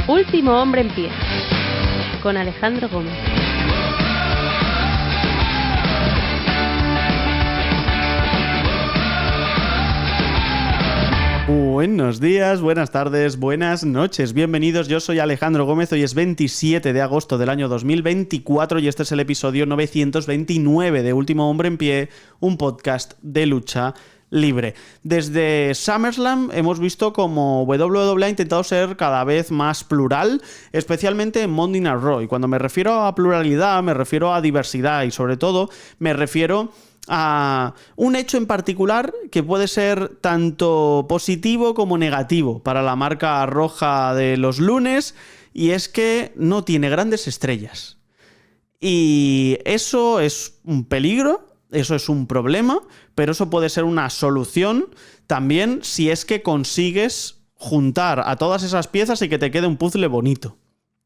Último hombre en pie, con Alejandro Gómez. Buenos días, buenas tardes, buenas noches. Bienvenidos, yo soy Alejandro Gómez. Hoy es 27 de agosto del año 2024 y este es el episodio 929 de Último Hombre en Pie, un podcast de lucha libre. Desde SummerSlam hemos visto como WWE ha intentado ser cada vez más plural, especialmente en Monday Night Raw. Y cuando me refiero a pluralidad, me refiero a diversidad y sobre todo me refiero a un hecho en particular que puede ser tanto positivo como negativo para la marca roja de los lunes, y es que no tiene grandes estrellas. Y eso es un peligro, eso es un problema, pero eso puede ser una solución también si es que consigues juntar a todas esas piezas y que te quede un puzzle bonito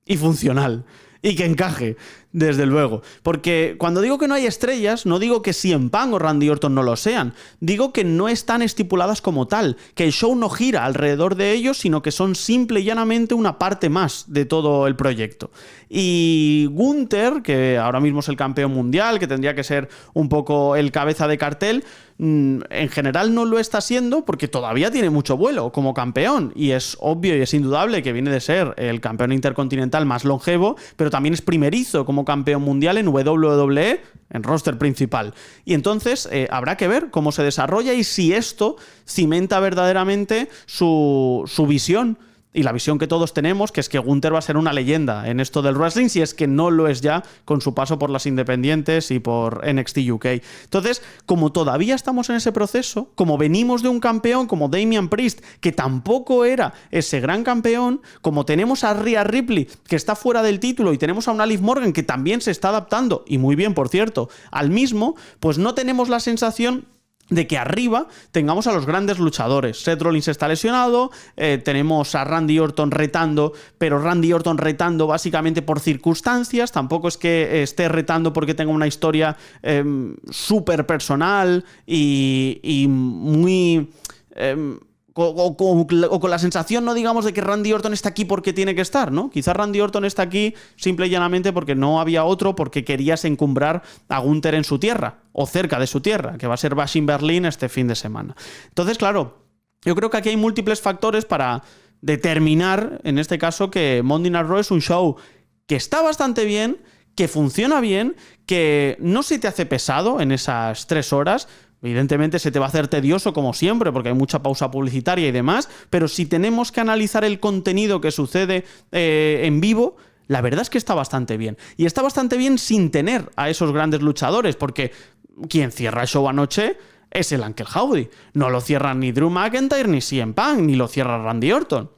y funcional. Y que encaje, desde luego. Porque cuando digo que no hay estrellas, no digo que CM Punk o Randy Orton no lo sean. Digo que no están estipuladas como tal, que el show no gira alrededor de ellos, sino que son simple y llanamente una parte más de todo el proyecto. Y Gunther, que ahora mismo es el campeón mundial, que tendría que ser un poco el cabeza de cartel, en general no lo está siendo porque todavía tiene mucho vuelo como campeón. Y es obvio y es indudable que viene de ser el campeón intercontinental más longevo, pero también es primerizo como campeón mundial en WWE, en roster principal. Y entonces habrá que ver cómo se desarrolla y si esto cimenta verdaderamente su visión. Y la visión que todos tenemos, que es que Gunther va a ser una leyenda en esto del wrestling, si es que no lo es ya con su paso por las independientes y por NXT UK. Entonces, como todavía estamos en ese proceso, como venimos de un campeón como Damian Priest, que tampoco era ese gran campeón, como tenemos a Rhea Ripley, que está fuera del título, y tenemos a una Liv Morgan que también se está adaptando, y muy bien, por cierto, al mismo, pues no tenemos la sensación de que arriba tengamos a los grandes luchadores. Seth Rollins está lesionado, tenemos a Randy Orton retando, pero Randy Orton retando básicamente por circunstancias, tampoco es que esté retando porque tenga una historia súper personal y muy... O con la sensación, no digamos, de que Randy Orton está aquí porque tiene que estar, ¿no? Quizás Randy Orton está aquí simple y llanamente porque no había otro, porque querías encumbrar a Gunther en su tierra, o cerca de su tierra, que va a ser Bash in Berlin este fin de semana. Entonces, claro, yo creo que aquí hay múltiples factores para determinar, en este caso, que Monday Night Raw es un show que está bastante bien, que funciona bien, que no se te hace pesado en esas 3 horas. Evidentemente se te va a hacer tedioso como siempre porque hay mucha pausa publicitaria y demás, pero si tenemos que analizar el contenido que sucede en vivo, la verdad es que está bastante bien. Y está bastante bien sin tener a esos grandes luchadores, porque quien cierra el show anoche es el Uncle Howdy. No lo cierran ni Drew McIntyre ni CM Punk, ni lo cierra Randy Orton.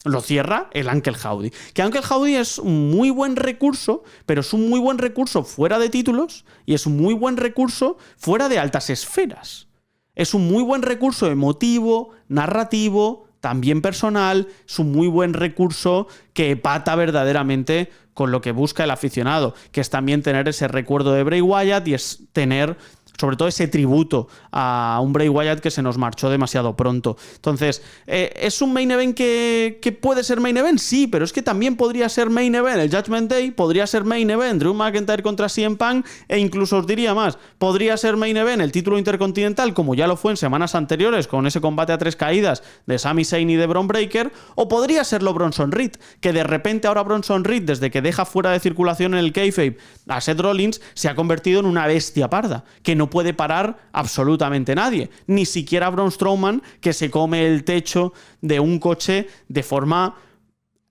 Lo cierra el Uncle Howdy. Que Uncle Howdy es un muy buen recurso, pero es un muy buen recurso fuera de títulos y es un muy buen recurso fuera de altas esferas. Es un muy buen recurso emotivo, narrativo, también personal. Es un muy buen recurso que empata verdaderamente con lo que busca el aficionado, que es también tener ese recuerdo de Bray Wyatt y es tener sobre todo ese tributo a un Bray Wyatt que se nos marchó demasiado pronto. Entonces, ¿es un main event que puede ser main event? Sí, pero es que también podría ser main event el Judgment Day, podría ser main event Drew McIntyre contra CM Punk, e incluso os diría más, podría ser main event el título intercontinental, como ya lo fue en semanas anteriores con ese combate a 3 caídas de Sami Zayn y de Bron Breakker, o podría serlo Bronson Reed, que de repente ahora Bronson Reed, desde que deja fuera de circulación en el kayfabe a Seth Rollins, se ha convertido en una bestia parda, que no puede parar absolutamente nadie, ni siquiera Braun Strowman, que se come el techo de un coche de forma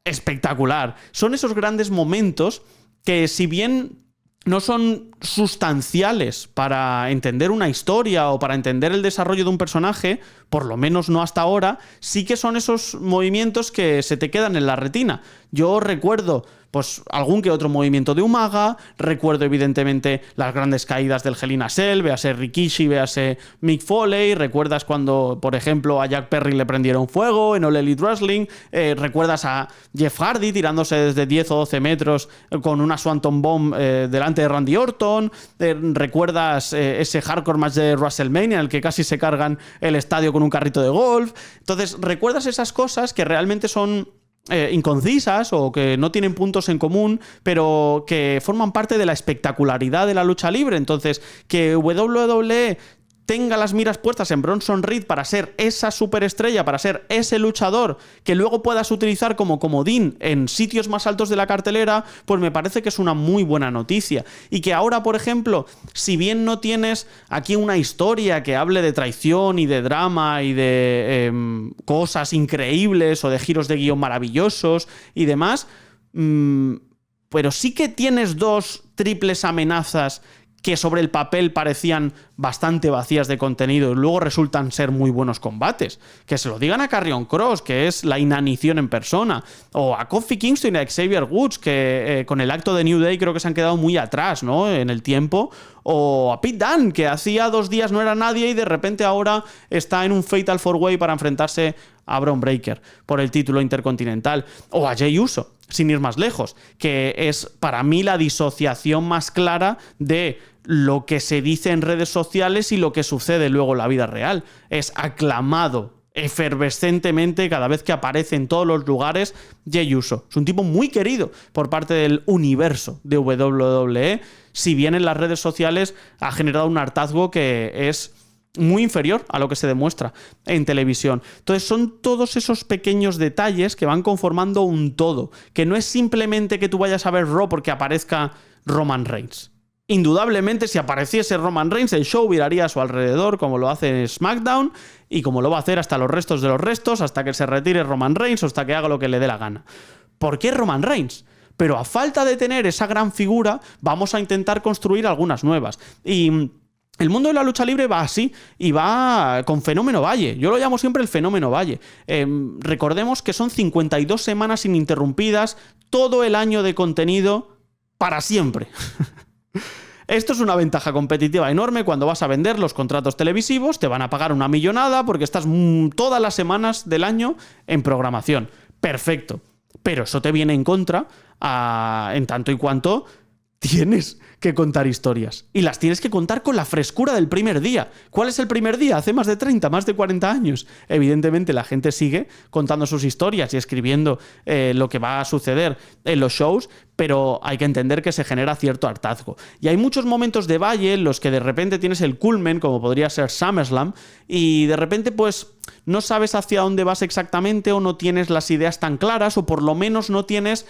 espectacular. Son esos grandes momentos que, si bien no son sustanciales para entender una historia o para entender el desarrollo de un personaje, por lo menos no hasta ahora, sí que son esos movimientos que se te quedan en la retina. Yo recuerdo pues algún que otro movimiento de Umaga, recuerdo evidentemente las grandes caídas del Hell in a Cell, véase Rikishi, véase Mick Foley, recuerdas cuando, por ejemplo, a Jack Perry le prendieron fuego en All Elite Wrestling, recuerdas a Jeff Hardy tirándose desde 10 o 12 metros con una Swanton Bomb delante de Randy Orton, recuerdas ese hardcore match de WrestleMania en el que casi se cargan el estadio con un carrito de golf. Entonces, recuerdas esas cosas que realmente son inconcisas o que no tienen puntos en común, pero que forman parte de la espectacularidad de la lucha libre. Entonces, que WWE tenga las miras puestas en Bronson Reed para ser esa superestrella, para ser ese luchador que luego puedas utilizar como comodín en sitios más altos de la cartelera, pues me parece que es una muy buena noticia. Y que ahora, por ejemplo, si bien no tienes aquí una historia que hable de traición y de drama y de cosas increíbles o de giros de guión maravillosos y demás, pero sí que tienes dos triples amenazas que sobre el papel parecían bastante vacías de contenido y luego resultan ser muy buenos combates. Que se lo digan a Karrion Kross, que es la inanición en persona, o a Kofi Kingston y a Xavier Woods, que con el acto de New Day creo que se han quedado muy atrás, ¿no?, en el tiempo, o a Pete Dunne, que hacía 2 días no era nadie y de repente ahora está en un Fatal 4-Way para enfrentarse a Bron Breakker por el título intercontinental, o a Jey Uso, sin ir más lejos, que es para mí la disociación más clara de lo que se dice en redes sociales y lo que sucede luego en la vida real. Es aclamado efervescentemente cada vez que aparece en todos los lugares Jey Uso. Es un tipo muy querido por parte del universo de WWE, si bien en las redes sociales ha generado un hartazgo que es muy inferior a lo que se demuestra en televisión. Entonces son todos esos pequeños detalles que van conformando un todo, que no es simplemente que tú vayas a ver Raw porque aparezca Roman Reigns. Indudablemente, si apareciese Roman Reigns, el show viraría a su alrededor, como lo hace en SmackDown y como lo va a hacer hasta los restos de los restos, hasta que se retire Roman Reigns o hasta que haga lo que le dé la gana. ¿Por qué Roman Reigns? Pero a falta de tener esa gran figura, vamos a intentar construir algunas nuevas. Y el mundo de la lucha libre va así y va con fenómeno Valle. Yo lo llamo siempre el fenómeno Valle. Recordemos que son 52 semanas ininterrumpidas, todo el año de contenido para siempre. Esto es una ventaja competitiva enorme cuando vas a vender los contratos televisivos, te van a pagar una millonada porque estás todas las semanas del año en programación. Perfecto. Pero eso te viene en contra en tanto y cuanto tienes que contar historias. Y las tienes que contar con la frescura del primer día. ¿Cuál es el primer día? Hace más de 30, más de 40 años. Evidentemente la gente sigue contando sus historias y escribiendo lo que va a suceder en los shows, pero hay que entender que se genera cierto hartazgo. Y hay muchos momentos de valle en los que de repente tienes el culmen, como podría ser SummerSlam, y de repente pues no sabes hacia dónde vas exactamente o no tienes las ideas tan claras o por lo menos no tienes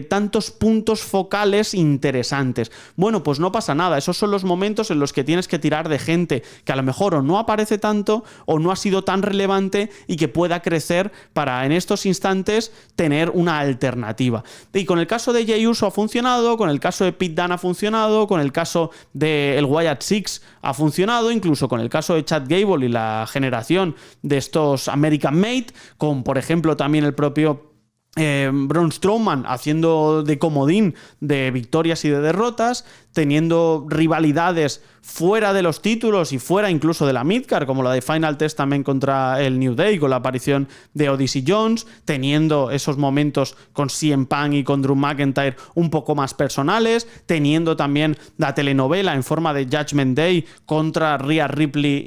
tantos puntos focales interesantes. Bueno, pues no pasa nada. Esos son los momentos en los que tienes que tirar de gente que a lo mejor o no aparece tanto o no ha sido tan relevante y que pueda crecer para en estos instantes tener una alternativa. Y con el caso de Jey Uso ha funcionado, con el caso de Pete Dunne ha funcionado, con el caso de el Wyatt Six ha funcionado, incluso con el caso de Chad Gable y la generación de estos American Made, con por ejemplo también el propio Braun Strowman haciendo de comodín de victorias y de derrotas, teniendo rivalidades fuera de los títulos y fuera incluso de la Midcard, como la de Final Testament contra el New Day con la aparición de Odyssey Jones, teniendo esos momentos con CM Punk y con Drew McIntyre un poco más personales, teniendo también la telenovela en forma de Judgment Day contra Rhea Ripley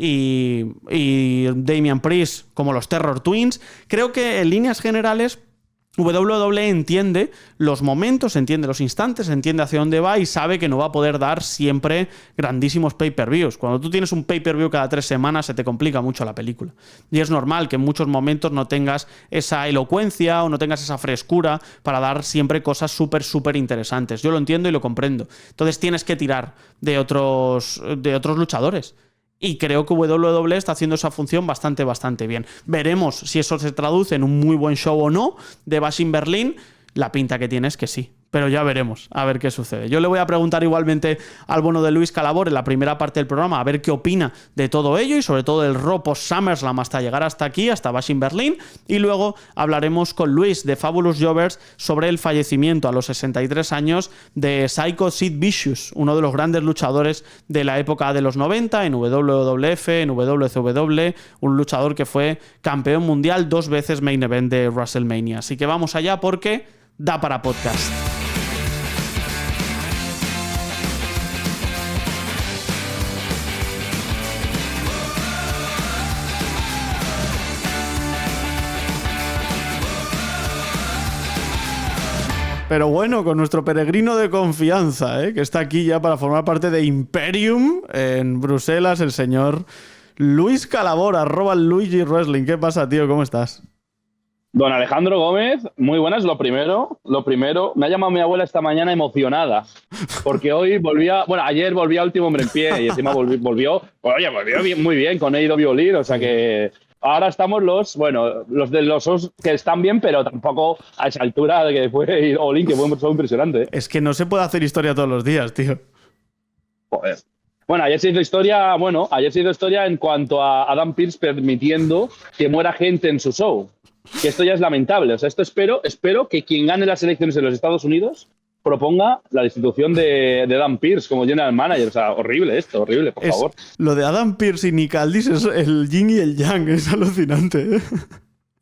y Damian Priest como los Terror Twins. Creo que en líneas generales WWE entiende los momentos, entiende los instantes, entiende hacia dónde va y sabe que no va a poder dar siempre grandísimos pay-per-views. Cuando tú tienes un pay-per-view cada 3 semanas se te complica mucho la película. Y es normal que en muchos momentos no tengas esa elocuencia o no tengas esa frescura para dar siempre cosas súper interesantes. Yo lo entiendo y lo comprendo. Entonces tienes que tirar de otros luchadores. Y creo que WWE está haciendo esa función bastante bien. Veremos si eso se traduce en un muy buen show o no de Bash in Berlin. La pinta que tiene es que sí. Pero ya veremos, a ver qué sucede. Yo le voy a preguntar igualmente al bono de Luis Calabor en la primera parte del programa a ver qué opina de todo ello y sobre todo del Raw post SummerSlam hasta llegar hasta aquí, hasta Bash in Berlin. Y luego hablaremos con Luis de Fabulous Jobbers sobre el fallecimiento a los 63 años de Psycho Sid Vicious, uno de los grandes luchadores de la época de los 90 en WWF, en WCW, un luchador que fue campeón mundial 2 veces main event de WrestleMania. Así que vamos allá porque da para podcast. Pero bueno, con nuestro peregrino de confianza, que está aquí ya para formar parte de Imperium en Bruselas, el señor Luis Calabora, @Luigi Wrestling. ¿Qué pasa, tío? ¿Cómo estás? Don Alejandro Gómez, muy buenas. Lo primero, me ha llamado mi abuela esta mañana emocionada, porque ayer volvía Último Hombre en Pie y encima volvió muy bien con AEW All, o sea que ahora estamos los de los que están bien, pero tampoco a esa altura de que fue All In, que fue impresionante. Es que no se puede hacer historia todos los días, tío. Joder. Bueno, ayer se hizo historia en cuanto a Adam Pearce permitiendo que muera gente en su show. Que esto ya es lamentable. O sea, esto espero que quien gane las elecciones en los Estados Unidos proponga la destitución de Adam Pearce como general manager. O sea, horrible, por favor. Lo de Adam Pearce y Nick Aldis es el yin y el yang, es alucinante.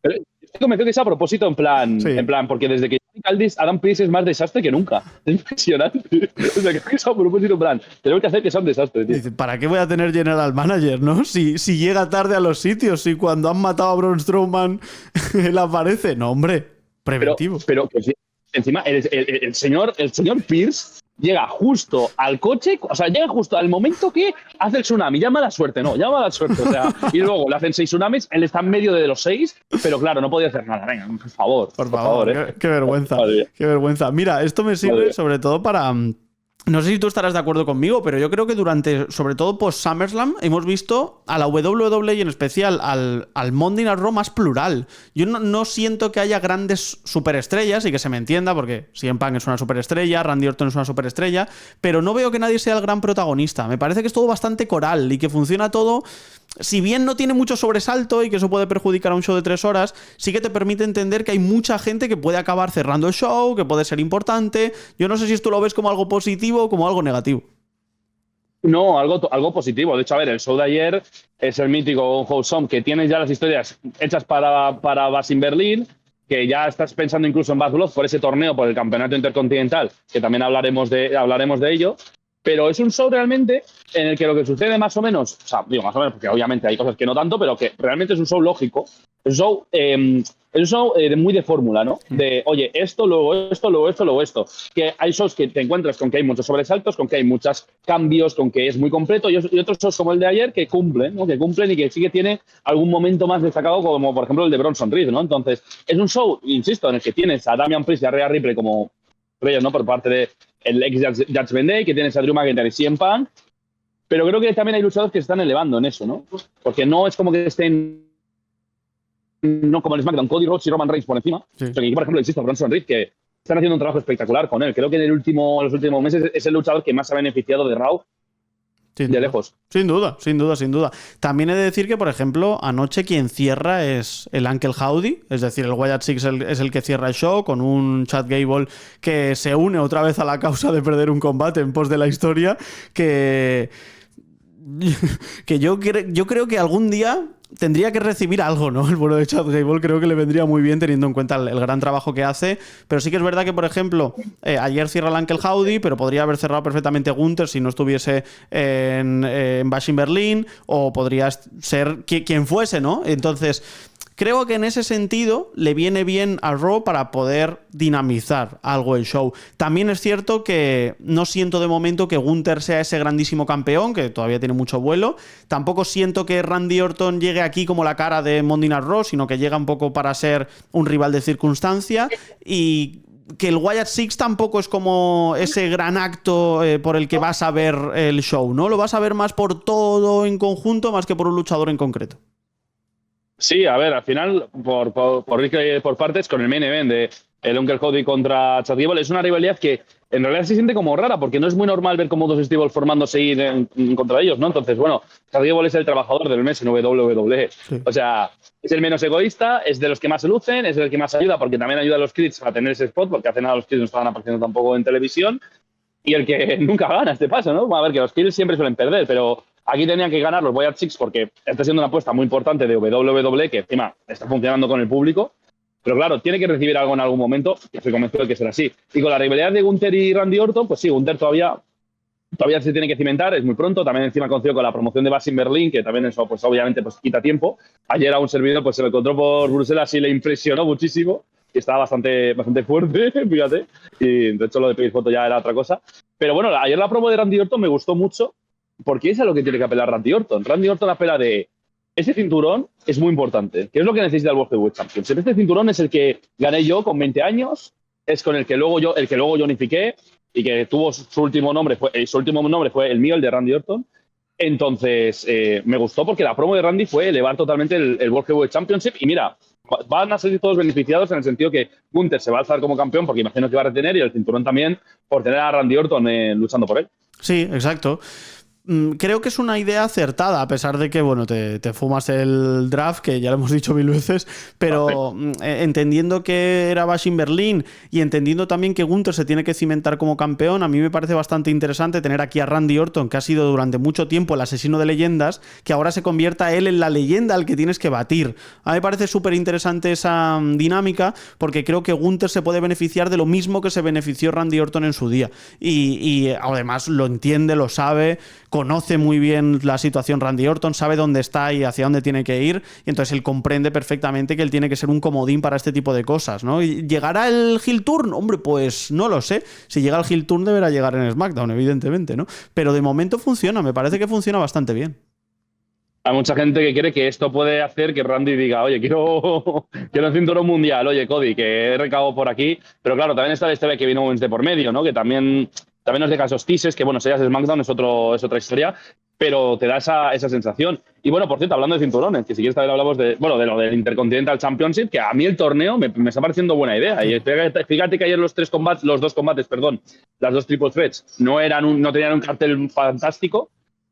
Pero estoy convencido que es a propósito, en plan, porque desde que Nick Aldis, Adam Pearce es más desastre que nunca. Es impresionante. O sea, creo que es a propósito, en plan, tenemos que hacer que sea un desastre, tío. Dice, ¿para qué voy a tener general manager, no? Si llega tarde a los sitios, si cuando han matado a Braun Strowman él aparece. No, hombre, preventivo. Pero encima, el señor Pearce llega justo al coche, o sea, llega justo al momento que hace el tsunami. Llama a la suerte, o sea, y luego le hacen 6 tsunamis, él está en medio de los 6, pero claro, no podía hacer nada. Venga, por favor. Por favor, qué vergüenza. Qué vergüenza. Mira, esto me sirve sobre todo para... No sé si tú estarás de acuerdo conmigo, pero yo creo que sobre todo post SummerSlam, hemos visto a la WWE y en especial al Monday Night Raw más plural. Yo no siento que haya grandes superestrellas, y que se me entienda, porque CM Punk es una superestrella, Randy Orton es una superestrella, pero no veo que nadie sea el gran protagonista. Me parece que es todo bastante coral y que funciona todo... Si bien no tiene mucho sobresalto y que eso puede perjudicar a un show de 3 horas, sí que te permite entender que hay mucha gente que puede acabar cerrando el show, que puede ser importante. Yo no sé si esto lo ves como algo positivo o como algo negativo. No, algo positivo. De hecho, a ver, el show de ayer es el mítico Wholesome, que tiene ya las historias hechas para Bash in Berlin, que ya estás pensando incluso en Bad Blood por ese torneo, por el campeonato intercontinental, que también hablaremos de ello. Pero es un show realmente en el que lo que sucede más o menos, o sea, digo más o menos porque obviamente hay cosas que no tanto, pero que realmente es un show lógico, es un show muy de fórmula, ¿no? De, oye, esto, luego esto, luego esto, luego esto. Que hay shows que te encuentras con que hay muchos sobresaltos, con que hay muchos cambios, con que es muy completo, y otros shows como el de ayer que cumplen, ¿no? Que cumplen y que sí que tiene algún momento más destacado, como por ejemplo el de Bronson Reed, ¿no? Entonces, es un show, insisto, en el que tienes a Damian Priest y a Rhea Ripley como reyes, ¿no? Por parte de el ex Judgment Day, que tienes a Drew McIntyre y CM Punk, pero creo que también hay luchadores que se están elevando en eso, ¿no? Porque no es como que estén, no como el SmackDown, Cody Rhodes y Roman Reigns por encima. Sí. Pero aquí, por ejemplo, existe Bronson Reed, que están haciendo un trabajo espectacular con él. Creo que en los últimos meses es el luchador que más se ha beneficiado de Raw. De lejos. Sin duda. También he de decir que, por ejemplo, anoche quien cierra es el Uncle Howdy, es decir, el Wyatt Six es el que cierra el show, con un Chad Gable que se une otra vez a la causa de perder un combate en pos de la historia, que yo creo que algún día tendría que recibir algo, ¿no? El bueno de Chad Gable creo que le vendría muy bien teniendo en cuenta el gran trabajo que hace, pero sí que es verdad que, por ejemplo, ayer cierra el Uncle Howdy, pero podría haber cerrado perfectamente Gunther si no estuviese en Bash in Berlin, o podría ser quien fuese, ¿no? Entonces, creo que en ese sentido le viene bien a Raw para poder dinamizar algo el show. También es cierto que no siento de momento que Gunther sea ese grandísimo campeón, que todavía tiene mucho vuelo. Tampoco siento que Randy Orton llegue aquí como la cara de Monday Night Raw, sino que llega un poco para ser un rival de circunstancia. Y que el Wyatt Six tampoco es como ese gran acto por el que vas a ver el show, ¿no? Lo vas a ver más por todo en conjunto, más que por un luchador en concreto. Sí, a ver, al final, por partes, con el main event de el Uncle Howdy contra Chad Gable, es una rivalidad que en realidad se siente como rara, porque no es muy normal ver como dos Stables formándose en contra ellos, ¿no? Entonces, bueno, Chad Gable es el trabajador del mes en WWE. Sí. O sea, es el menos egoísta, es de los que más se lucen, es el que más ayuda, porque también ayuda a los Creeds a tener ese spot, porque hace nada los Creeds no estaban apareciendo tampoco en televisión, y el que nunca gana este paso, ¿no? A ver, que los Creeds siempre suelen perder, pero aquí tenían que ganar los Wyatt Six porque está siendo una apuesta muy importante de WWE, que encima está funcionando con el público. Pero claro, tiene que recibir algo en algún momento, y estoy convencido de que será así. Y con la rivalidad de Gunther y Randy Orton, pues sí, Gunther todavía se tiene que cimentar, es muy pronto. También encima coincido con la promoción de Bash in Berlin, que también eso, pues obviamente, pues quita tiempo. Ayer a un servidor pues se lo encontró por Bruselas y le impresionó muchísimo. que estaba bastante fuerte, fíjate. Y de hecho lo de pedir foto ya era otra cosa. Pero bueno, ayer la promo de Randy Orton me gustó mucho porque es a lo que tiene que apelar Randy Orton. Randy Orton apela de ese cinturón es muy importante. ¿Qué es lo que necesita el World Heavyweight Championship? Este cinturón es el que gané yo con 20 años, es con el que luego yo unifiqué y que tuvo su último nombre fue el mío, el de Randy Orton. Entonces, me gustó porque la promo de Randy fue elevar totalmente el World Heavyweight Championship. Y mira, van a salir todos beneficiados en el sentido que Gunther se va a alzar como campeón porque imagino que va a retener, y el cinturón también por tener a Randy Orton luchando por él. Sí, exacto. Creo que es una idea acertada, a pesar de que, bueno, te fumas el draft, que ya lo hemos dicho 1000 veces, pero entendiendo que era Bash in Berlin y entendiendo también que Gunther se tiene que cimentar como campeón, a mí me parece bastante interesante tener aquí a Randy Orton, que ha sido durante mucho tiempo el asesino de leyendas, que ahora se convierta él en la leyenda al que tienes que batir. A mí me parece súper interesante esa dinámica, porque creo que Gunther se puede beneficiar de lo mismo que se benefició Randy Orton en su día. Y además lo entiende, lo sabe, conoce muy bien la situación Randy Orton, sabe dónde está y hacia dónde tiene que ir, y entonces él comprende perfectamente que él tiene que ser un comodín para este tipo de cosas, ¿no? ¿Y llegará el heel turn? Hombre, pues no lo sé. Si llega el heel turn deberá llegar en SmackDown, evidentemente, ¿no? Pero de momento funciona, me parece que funciona bastante bien. Hay mucha gente que quiere que esto puede hacer que Randy diga, oye, quiero un cinturón mundial, oye, Cody, que he recabado por aquí. Pero claro, también está la historia que vino de por medio, ¿no? Que también nos deja esos teases, que bueno, si ya es SmackDown es otra historia, pero te da esa sensación. Y bueno, por cierto, hablando de cinturones, que si quieres también hablamos de lo del Intercontinental Championship, que a mí el torneo me está pareciendo buena idea. Y fíjate que ayer los dos combates, las dos triple threats, no tenían un cartel fantástico,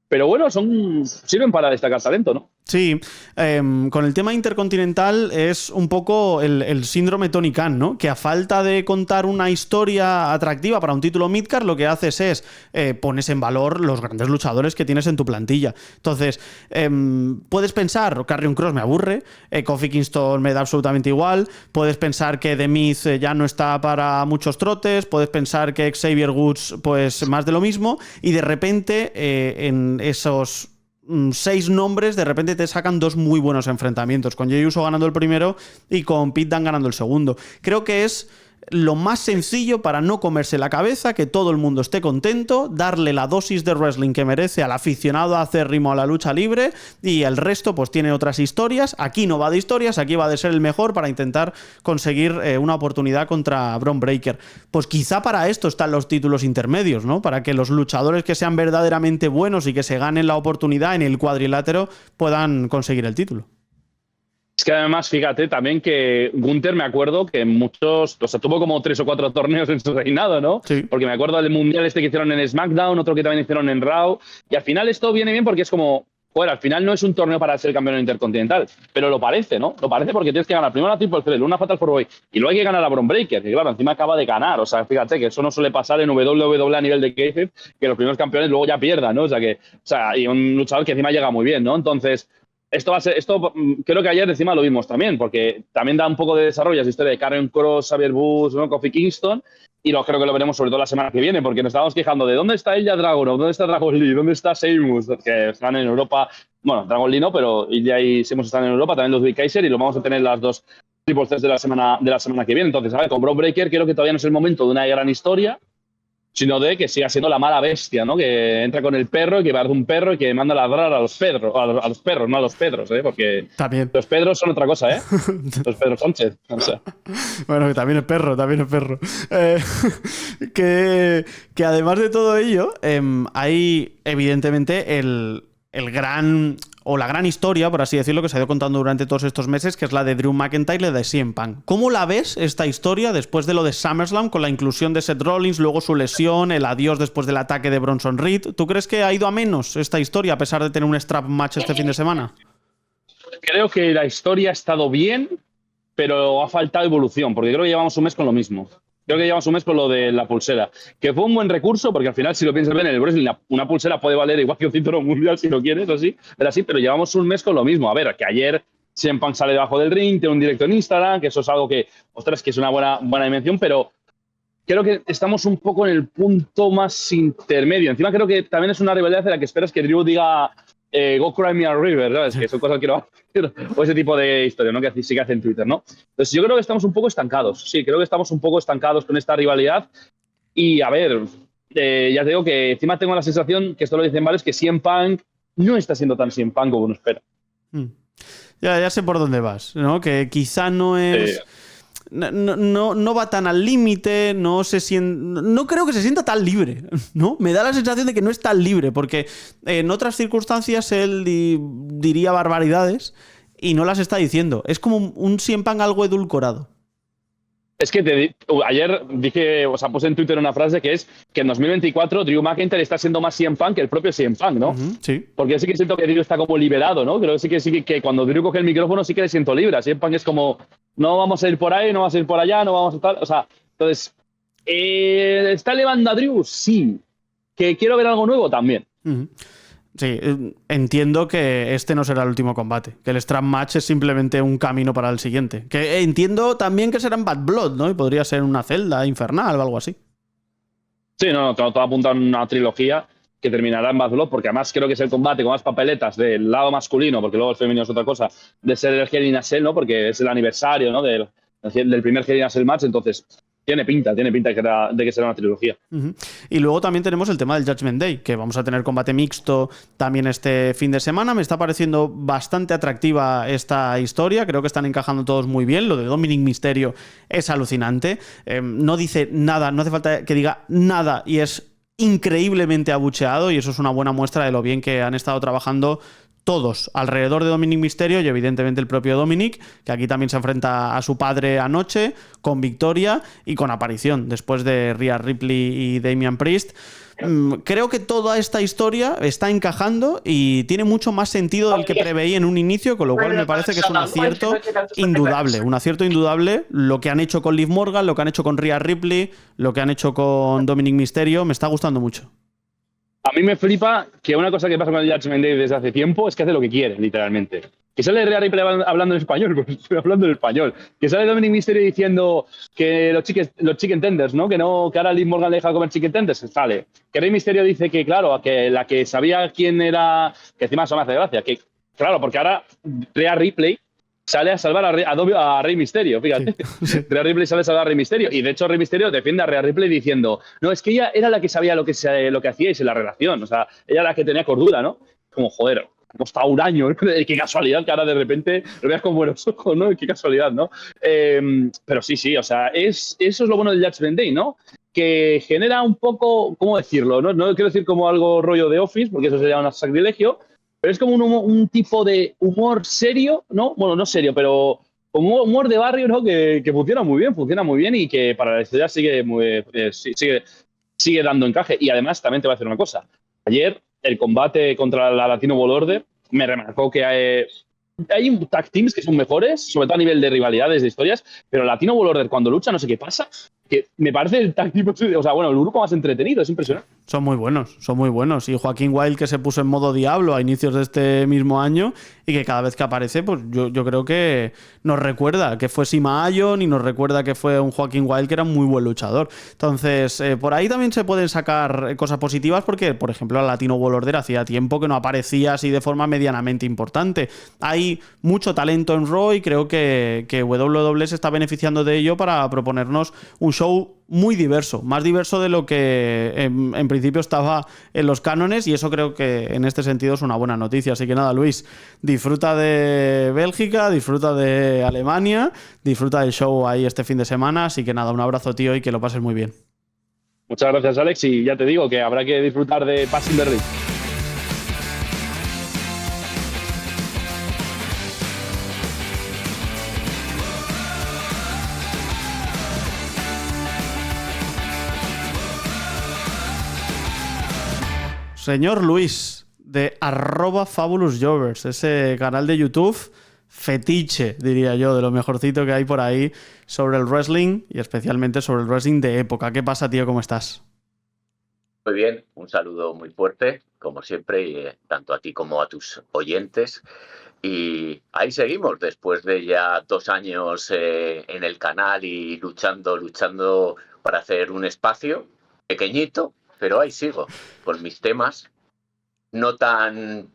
pero bueno, sirven para destacar talento, ¿no? Sí, con el tema intercontinental es un poco el síndrome Tony Khan, ¿no? Que a falta de contar una historia atractiva para un título midcard, lo que haces es pones en valor los grandes luchadores que tienes en tu plantilla. Entonces, puedes pensar, Karrion Kross me aburre, Kofi Kingston me da absolutamente igual, puedes pensar que The Miz ya no está para muchos trotes, puedes pensar que Xavier Woods, pues más de lo mismo, y de repente en esos 6 nombres, de repente te sacan 2 muy buenos enfrentamientos, con Jey Uso ganando el primero y con Pete Dunne ganando el segundo. Creo que es lo más sencillo para no comerse la cabeza, que todo el mundo esté contento, darle la dosis de wrestling que merece al aficionado acérrimo a la lucha libre, y el resto pues tiene otras historias. Aquí no va de historias, aquí va de ser el mejor para intentar conseguir una oportunidad contra Bron Breakker. Pues quizá para esto están los títulos intermedios, ¿no? Para que los luchadores que sean verdaderamente buenos y que se ganen la oportunidad en el cuadrilátero puedan conseguir el título. Es que además, fíjate también que Gunther, me acuerdo que tuvo como 3 o 4 torneos en su reinado, ¿no? Sí. Porque me acuerdo del mundial que hicieron en SmackDown, otro que también hicieron en Raw, y al final esto viene bien porque es como, bueno, al final no es un torneo para ser campeón intercontinental, pero lo parece, ¿no? Lo parece porque tienes que ganar primero la Triple Threat, una Fatal 4-Way, y luego hay que ganar a Bron Breakker, que claro, encima acaba de ganar. O sea, fíjate que eso no suele pasar en WWE a nivel de kayfabe, que los primeros campeones luego ya pierdan, ¿no? O sea, y un luchador que encima llega muy bien, ¿no? Entonces, esto creo que ayer encima lo vimos también, porque también da un poco de desarrollo a esa historia de Karrion Kross, Xavier Woods, ¿no? Kofi Kingston, y creo que lo veremos sobre todo la semana que viene, porque nos estábamos quejando de dónde está Ilja Dragunov, dónde está Dragon Lee, dónde está Sheamus, que están en Europa. Bueno, Dragon Lee no, pero Ilja y Sheamus están en Europa, también Ludwig Kaiser, y lo vamos a tener las dos triple threats de la semana que viene. Entonces, a ver, con Bron Breakker creo que todavía no es el momento de una gran historia, sino de que siga siendo la mala bestia, ¿no? Que entra con el perro y que parece un perro y que manda a ladrar a los perros, no a los Pedros, ¿eh? Porque también los Pedros son otra cosa, ¿eh? Los Pedro Sánchez, o sea. Bueno, que también es perro. Que además de todo ello, hay evidentemente el gran, o la gran historia, por así decirlo, que se ha ido contando durante todos estos meses, que es la de Drew McIntyre y la de CM Punk. ¿Cómo la ves esta historia después de lo de SummerSlam, con la inclusión de Seth Rollins, luego su lesión, el adiós después del ataque de Bronson Reed? ¿Tú crees que ha ido a menos esta historia a pesar de tener un strap match este fin de semana? Creo que la historia ha estado bien, pero ha faltado evolución, porque creo que llevamos un mes con lo mismo. Creo que llevamos un mes con lo de la pulsera, que fue un buen recurso, porque al final, si lo piensas bien, en el wrestling una pulsera puede valer igual que un cinturón mundial si lo quieres, pero llevamos un mes con lo mismo. A ver, que ayer CM Punk sale debajo del ring, tiene un directo en Instagram, que eso es algo que, ostras, que es una buena dimensión, pero creo que estamos un poco en el punto más intermedio. Encima creo que también es una rivalidad en la que esperas que Drew diga Go Cry Me a River, ¿sabes? Que son cosas que no o ese tipo de historia, ¿no? Que sí que hace en Twitter, ¿no? Entonces yo creo que estamos un poco estancados, sí, creo que estamos un poco estancados con esta rivalidad y a ver, ya te digo que encima tengo la sensación, que esto lo dicen varios, que CM Punk no está siendo tan CM Punk como uno espera. Ya sé por dónde vas, ¿no? Que quizá no es... No va tan al límite, no creo que se sienta tan libre, ¿no? Me da la sensación de que no es tan libre, porque en otras circunstancias él diría barbaridades y no las está diciendo. Es como un CM Punk algo edulcorado. Es que ayer dije, o sea, puse en Twitter una frase que es que en 2024 Drew McIntyre está siendo más CM Punk que el propio CM Punk, ¿no? Sí. Porque sí que siento que Drew está como liberado, ¿no? Creo que sí que cuando Drew coge el micrófono sí que le siento libre. CM Punk es como, no vamos a ir por ahí, no vamos a ir por allá, no vamos a estar... O sea, entonces, ¿está elevando a Drew? Sí. ¿Que quiero ver algo nuevo? También. Sí, entiendo que este no será el último combate, que el strap match es simplemente un camino para el siguiente. Que entiendo también que será en Bad Blood, ¿no? Y podría ser una celda infernal o algo así. Sí, no, todo apunta a una trilogía que terminará en Bad Blood, porque además creo que es el combate con más papeletas del lado masculino, porque luego el femenino es otra cosa, de ser el Hell in a Cell, ¿no? Porque es el aniversario, ¿no? Del primer Hell in a Cell match, entonces... Tiene pinta de que será una trilogía. Y luego también tenemos el tema del Judgment Day, que vamos a tener combate mixto también este fin de semana. Me está pareciendo bastante atractiva esta historia. Creo que están encajando todos muy bien. Lo de Dominic Mysterio es alucinante. No dice nada, no hace falta que diga nada y es increíblemente abucheado y eso es una buena muestra de lo bien que han estado trabajando todos alrededor de Dominic Mysterio y evidentemente el propio Dominic, que aquí también se enfrenta a su padre anoche, con victoria y con aparición después de Rhea Ripley y Damian Priest. Creo que toda esta historia está encajando y tiene mucho más sentido del que preveí en un inicio, con lo cual me parece que es un acierto indudable lo que han hecho con Liv Morgan, lo que han hecho con Rhea Ripley, lo que han hecho con Dominic Mysterio. Me está gustando mucho. A mí me flipa que una cosa que pasa con el Judgment Day desde hace tiempo es que hace lo que quiere, literalmente. Que sale Rhea Ripley hablando en español, pues estoy hablando en español. Que sale Dominic Mysterio diciendo que los chicken tenders, ¿no? Que ahora Liv Morgan le deja comer chicken tenders, sale. Que Rey Mysterio dice que, claro, que la que sabía quién era, que encima eso me hace gracia, que, claro, porque ahora Rhea Ripley sale a salvar a Rey Mysterio, fíjate. Sí. Rhea Ripley sale a salvar a Rey Mysterio. Y de hecho Rey Mysterio defiende a Rhea Ripley diciendo, no, es que ella era la que sabía lo que hacíais en la relación. O sea, ella era la que tenía cordura, ¿no? Como, joder, ha costado un año. Qué casualidad que ahora de repente lo veas con buenos ojos, ¿no? Qué casualidad, ¿no? Pero sí, o sea, eso es lo bueno del Judgment Day, ¿no? Que genera un poco, ¿cómo decirlo? No quiero decir como algo rollo de Office, porque eso sería un sacrilegio, pero es como un tipo de humor serio, ¿no? Bueno, no serio, pero como humor de barrio, ¿no? Que funciona muy bien y que para la historia sigue dando encaje. Y además, también te voy a decir una cosa. Ayer, el combate contra la Latino World Order me remarcó que hay tag teams que son mejores, sobre todo a nivel de rivalidades, de historias, pero Latino World Order cuando lucha no sé qué pasa, que me parece el tag team, o sea, bueno, el grupo más entretenido, es impresionante. Son muy buenos. Y Joaquín Wilde, que se puso en modo Diablo a inicios de este mismo año y que cada vez que aparece, pues yo creo que nos recuerda que fue Sima Ayon y nos recuerda que fue un Joaquín Wilde que era un muy buen luchador. Entonces, por ahí también se pueden sacar cosas positivas porque, por ejemplo, a Latino World Order hacía tiempo que no aparecía así de forma medianamente importante. Hay mucho talento en Raw y creo que WWE se está beneficiando de ello para proponernos un show muy diverso, más diverso de lo que en principio estaba en los cánones, y eso creo que en este sentido es una buena noticia. Así que nada, Luis, disfruta de Bélgica, disfruta de Alemania, disfruta del show ahí este fin de semana. Así que nada, un abrazo, tío, y que lo pases muy bien. Muchas gracias, Alex, y ya te digo que habrá que disfrutar de Passing Berlin. Señor Luis, de @FabulousJovers, ese canal de YouTube fetiche, diría yo, de lo mejorcito que hay por ahí sobre el wrestling y especialmente sobre el wrestling de época. ¿Qué pasa, tío? ¿Cómo estás? Muy bien, un saludo muy fuerte, como siempre, y, tanto a ti como a tus oyentes. Y ahí seguimos, después de ya 2 años en el canal y luchando para hacer un espacio pequeñito, pero ahí sigo, con mis temas no tan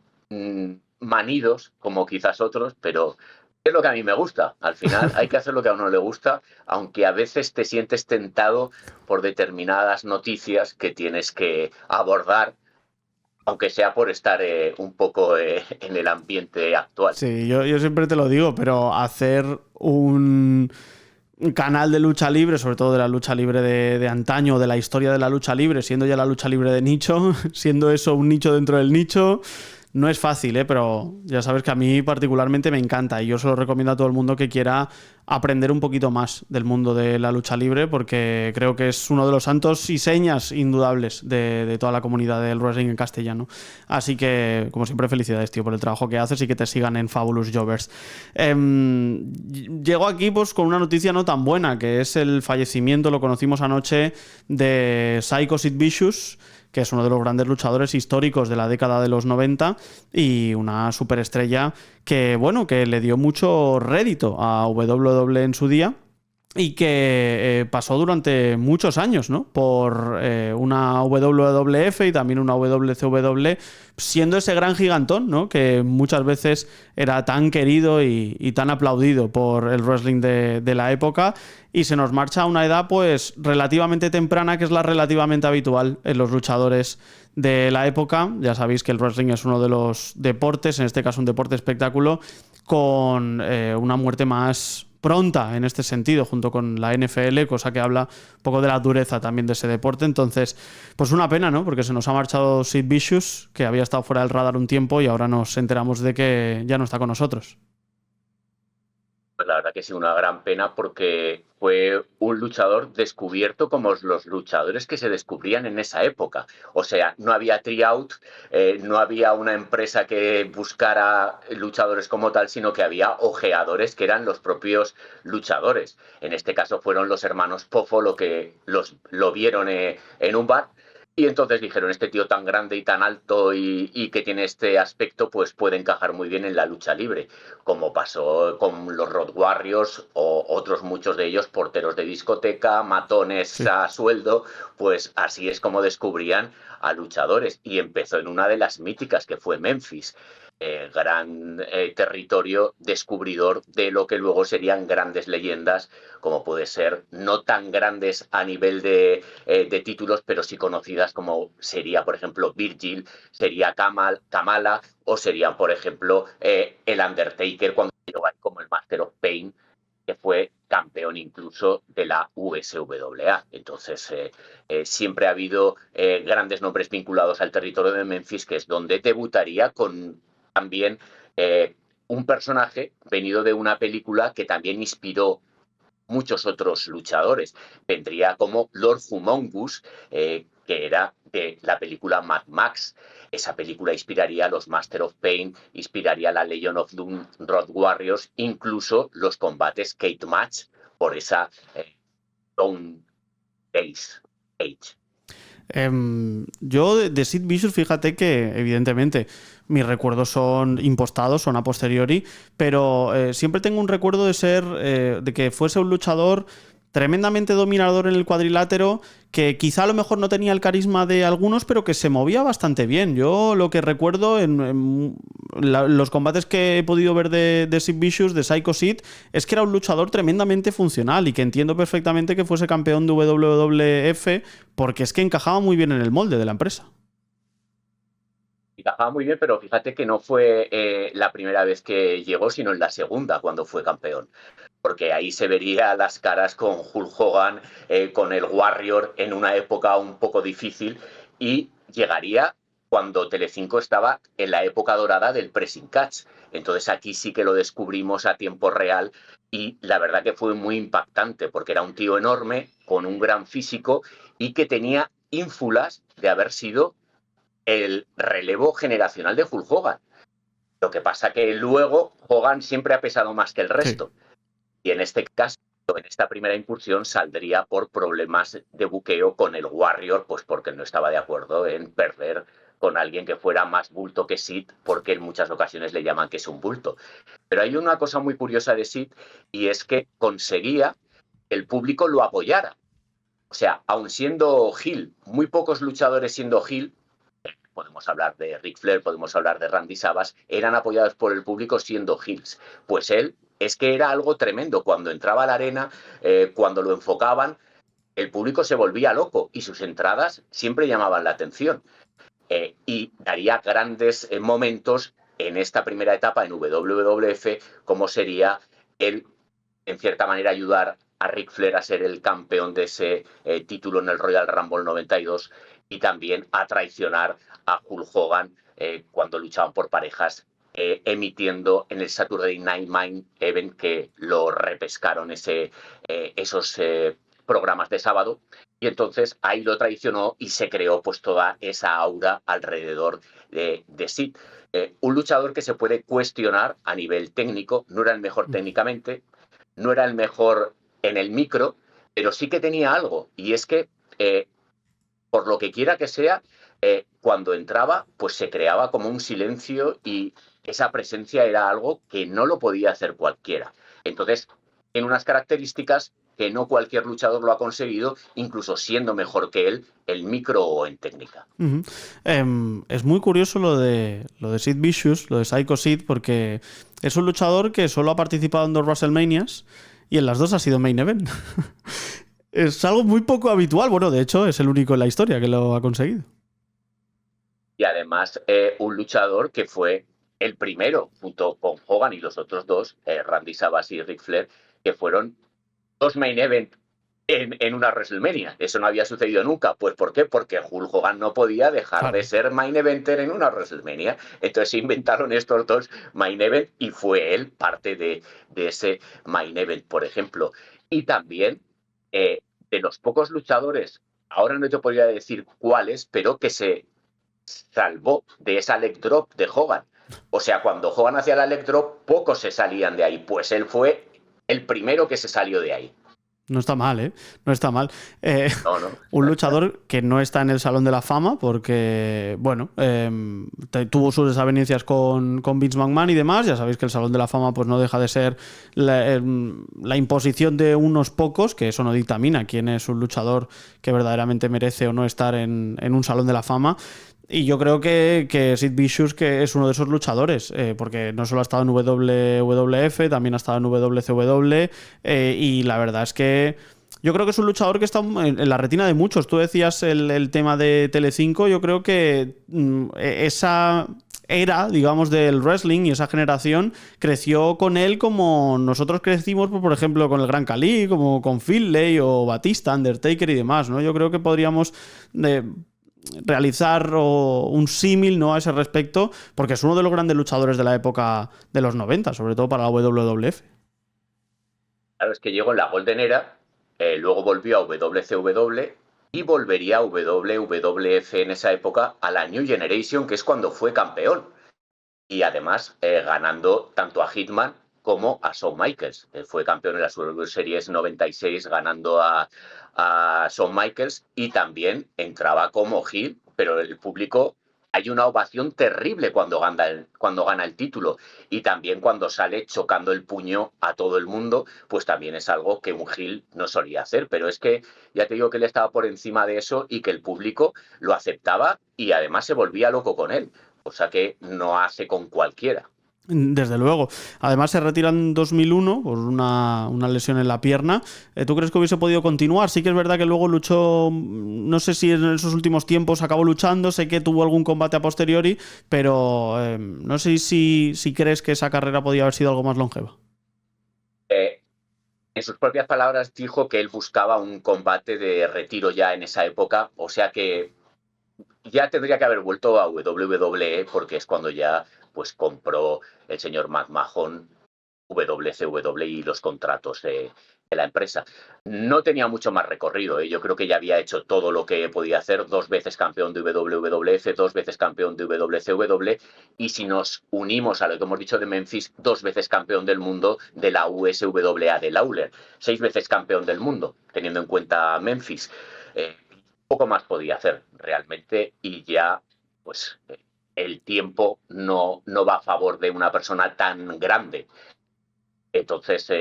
manidos como quizás otros, pero es lo que a mí me gusta. Al final hay que hacer lo que a uno le gusta, aunque a veces te sientes tentado por determinadas noticias que tienes que abordar, aunque sea por estar un poco en el ambiente actual. Sí, yo siempre te lo digo, pero hacer un canal de lucha libre, sobre todo de la lucha libre de antaño, de la historia de la lucha libre, siendo ya la lucha libre de nicho, siendo eso un nicho dentro del nicho, no es fácil, pero ya sabes que a mí particularmente me encanta y yo se lo recomiendo a todo el mundo que quiera aprender un poquito más del mundo de la lucha libre, porque creo que es uno de los santos y señas indudables de toda la comunidad del wrestling en castellano. Así que, como siempre, felicidades, tío, por el trabajo que haces y que te sigan en Fabulous Jovers. Llego aquí pues con una noticia no tan buena, que es el fallecimiento, lo conocimos anoche, de Psycho Sid Vicious, que es uno de los grandes luchadores históricos de la década de los 90 y una superestrella que, bueno, que le dio mucho rédito a WWE en su día y que pasó durante muchos años, ¿no? Por una WWF y también una WCW, siendo ese gran gigantón, ¿no? Que muchas veces era tan querido y tan aplaudido por el wrestling de la época, y se nos marcha a una edad pues relativamente temprana, que es la relativamente habitual en los luchadores de la época. Ya sabéis que el wrestling es uno de los deportes, en este caso un deporte espectáculo, con una muerte más pronta en este sentido, junto con la NFL, cosa que habla un poco de la dureza también de ese deporte. Entonces, pues una pena, ¿no? Porque se nos ha marchado Sid Vicious, que había estado fuera del radar un tiempo y ahora nos enteramos de que ya no está con nosotros. Pues la verdad que sí, una gran pena, porque fue un luchador descubierto como los luchadores que se descubrían en esa época. O sea, no había tryout, no había una empresa que buscara luchadores como tal, sino que había ojeadores que eran los propios luchadores. En este caso fueron los hermanos Poffo lo que lo vieron en un bar. Y entonces dijeron, este tío tan grande y tan alto y que tiene este aspecto, pues puede encajar muy bien en la lucha libre, como pasó con los Road Warriors o otros muchos de ellos, porteros de discoteca, matones Sí. a sueldo. Pues así es como descubrían a luchadores. Y empezó en una de las míticas, que fue Memphis. Gran territorio descubridor de lo que luego serían grandes leyendas, como puede ser, no tan grandes a nivel de títulos, pero sí conocidas, como sería, por ejemplo, Virgil, sería Kamala, o serían, por ejemplo, el Undertaker, cuando llegó ahí como el Master of Pain, que fue campeón incluso de la USWA. Entonces, siempre ha habido grandes nombres vinculados al territorio de Memphis, que es donde debutaría con también un personaje venido de una película que también inspiró muchos otros luchadores. Vendría como Lord Humongous, que era de la película Mad Max. Esa película inspiraría a los Master of Pain, inspiraría a la Legion of Doom, Road Warriors, incluso los combates Cage Match por esa Stone Age. Yo de Sid Vicious, fíjate que evidentemente mis recuerdos son impostados, son a posteriori, pero siempre tengo un recuerdo de ser, de que fuese un luchador tremendamente dominador en el cuadrilátero, que quizá a lo mejor no tenía el carisma de algunos, pero que se movía bastante bien. Yo lo que recuerdo en los combates que he podido ver de Sid Vicious, de Psycho Sid, es que era un luchador tremendamente funcional y que entiendo perfectamente que fuese campeón de WWF, porque es que encajaba muy bien en el molde de la empresa. Encajaba muy bien, pero fíjate que no fue la primera vez que llegó, sino en la segunda, cuando fue campeón. Porque ahí se vería las caras con Hulk Hogan, con el Warrior, en una época un poco difícil, y llegaría cuando Telecinco estaba en la época dorada del pressing catch. Entonces aquí sí que lo descubrimos a tiempo real, y la verdad que fue muy impactante, porque era un tío enorme, con un gran físico, y que tenía ínfulas de haber sido el relevo generacional de Hulk Hogan. Lo que pasa que luego Hogan siempre ha pesado más que el resto. Sí. Y en este caso, en esta primera incursión, saldría por problemas de buqueo con el Warrior, pues porque no estaba de acuerdo en perder con alguien que fuera más bulto que Sid, porque en muchas ocasiones le llaman que es un bulto. Pero hay una cosa muy curiosa de Sid, y es que conseguía que el público lo apoyara. O sea, aun siendo heel, muy pocos luchadores siendo heel, podemos hablar de Ric Flair, podemos hablar de Randy Savage, eran apoyados por el público siendo heels. Pues él es que era algo tremendo. Cuando entraba a la arena, cuando lo enfocaban, el público se volvía loco y sus entradas siempre llamaban la atención. Y daría grandes momentos en esta primera etapa en WWF, como sería el, en cierta manera, ayudar a Ric Flair a ser el campeón de ese título en el Royal Rumble 92 y también a traicionar a Hulk Hogan cuando luchaban por parejas, emitiendo en el Saturday Night Main Event, que lo repescaron esos programas de sábado. Y entonces ahí lo traicionó y se creó pues toda esa aura alrededor de Sid. Un luchador que se puede cuestionar a nivel técnico, no era el mejor técnicamente, no era el mejor en el micro, pero sí que tenía algo. Y es que, por lo que quiera que sea, cuando entraba, pues se creaba como un silencio y esa presencia era algo que no lo podía hacer cualquiera. Entonces, en unas características que no cualquier luchador lo ha conseguido, incluso siendo mejor que él en micro o en técnica. Es muy curioso lo de Sid Vicious, lo de Psycho Sid, porque es un luchador que solo ha participado en 2 WrestleManias y en las 2 ha sido main event. Es algo muy poco habitual. Bueno, de hecho, es el único en la historia que lo ha conseguido. Y además, un luchador que fue el primero, junto con Hogan y los otros dos, Randy Savage y Ric Flair, que fueron 2 main event en una WrestleMania. Eso no había sucedido nunca. Pues ¿por qué? Porque Hulk Hogan no podía dejar de ser main eventer en una WrestleMania. Entonces se inventaron estos 2 main event y fue él parte de ese main event, por ejemplo. Y también de los pocos luchadores, ahora no te podría decir cuáles, pero que se salvó de esa leg drop de Hogan. O sea, cuando Hogan hacía la leg drop, pocos se salían de ahí. Pues él fue el primero que se salió de ahí. No está mal, ¿eh? No está mal. No. Un luchador que no está en el Salón de la Fama porque, bueno, tuvo sus desavenencias con Vince McMahon y demás. Ya sabéis que el Salón de la Fama pues no deja de ser la imposición de unos pocos, que eso no dictamina quién es un luchador que verdaderamente merece o no estar en un Salón de la Fama. Y yo creo que Sid Vicious que es uno de esos luchadores, porque no solo ha estado en WWF, también ha estado en WCW, y la verdad es que yo creo que es un luchador que está en la retina de muchos. Tú decías el tema de Telecinco, yo creo que esa era, digamos, del wrestling y esa generación creció con él como nosotros crecimos, por ejemplo, con el Gran Khali, como con Finlay o Batista, Undertaker y demás, ¿no? Yo creo que podríamos realizar un símil, ¿no?, a ese respecto, porque es uno de los grandes luchadores de la época de los 90, sobre todo para la WWF. Claro, es que llegó en la Golden Era, luego volvió a WCW y volvería a WWF en esa época a la New Generation, que es cuando fue campeón. Y además ganando tanto a Hitman como a Shawn Michaels. Fue campeón en la Survivor Series 96 ganando a Shawn Michaels y también entraba como heel, pero el público, hay una ovación terrible cuando gana el título y también cuando sale chocando el puño a todo el mundo, pues también es algo que un heel no solía hacer, pero es que ya te digo que él estaba por encima de eso y que el público lo aceptaba y además se volvía loco con él, cosa que no hace con cualquiera. Desde luego. Además se retira en 2001 por una lesión en la pierna. ¿Tú crees que hubiese podido continuar? Sí que es verdad que luego luchó, no sé si en esos últimos tiempos acabó luchando, sé que tuvo algún combate a posteriori, pero no sé si crees que esa carrera podía haber sido algo más longeva. En sus propias palabras dijo que él buscaba un combate de retiro ya en esa época, o sea que ya tendría que haber vuelto a WWE porque es cuando ya pues compró el señor McMahon WCW y los contratos de la empresa. No tenía mucho más recorrido, ¿eh? Yo creo que ya había hecho todo lo que podía hacer, 2 veces campeón de WWF, 2 veces campeón de WCW, y si nos unimos a lo que hemos dicho de Memphis, 2 veces campeón del mundo de la USWA de Lawler, 6 veces campeón del mundo, teniendo en cuenta Memphis. Poco más podía hacer realmente y ya pues el tiempo no va a favor de una persona tan grande. Entonces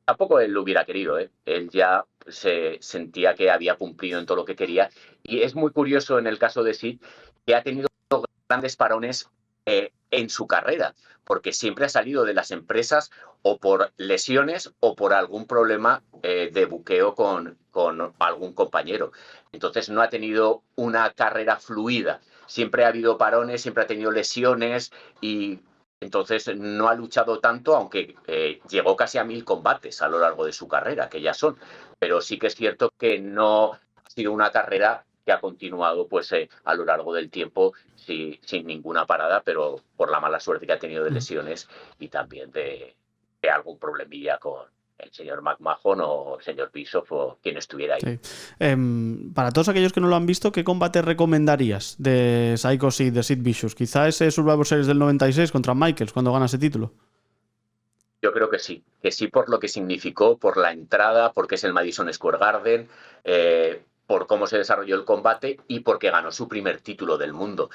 tampoco él lo hubiera querido, ¿eh? Él ya se sentía que había cumplido en todo lo que quería y es muy curioso en el caso de Sid que ha tenido grandes parones en su carrera, porque siempre ha salido de las empresas o por lesiones o por algún problema de buqueo con algún compañero. Entonces no ha tenido una carrera fluida. Siempre ha habido parones, siempre ha tenido lesiones y entonces no ha luchado tanto, aunque llegó casi a 1000 combates a lo largo de su carrera, que ya son. Pero sí que es cierto que no ha sido una carrera que ha continuado pues a lo largo del tiempo sin ninguna parada, pero por la mala suerte que ha tenido de lesiones y también de algún problemilla con el señor McMahon o el señor Bischoff o quien estuviera ahí. Sí. Para todos aquellos que no lo han visto, ¿qué combate recomendarías de Psycho Sid, de Sid Vicious? Quizá ese Survivor Series del 96 contra Michaels, cuando gana ese título. Yo creo que sí por lo que significó, por la entrada, porque es el Madison Square Garden, por cómo se desarrolló el combate y porque ganó su primer título del mundo.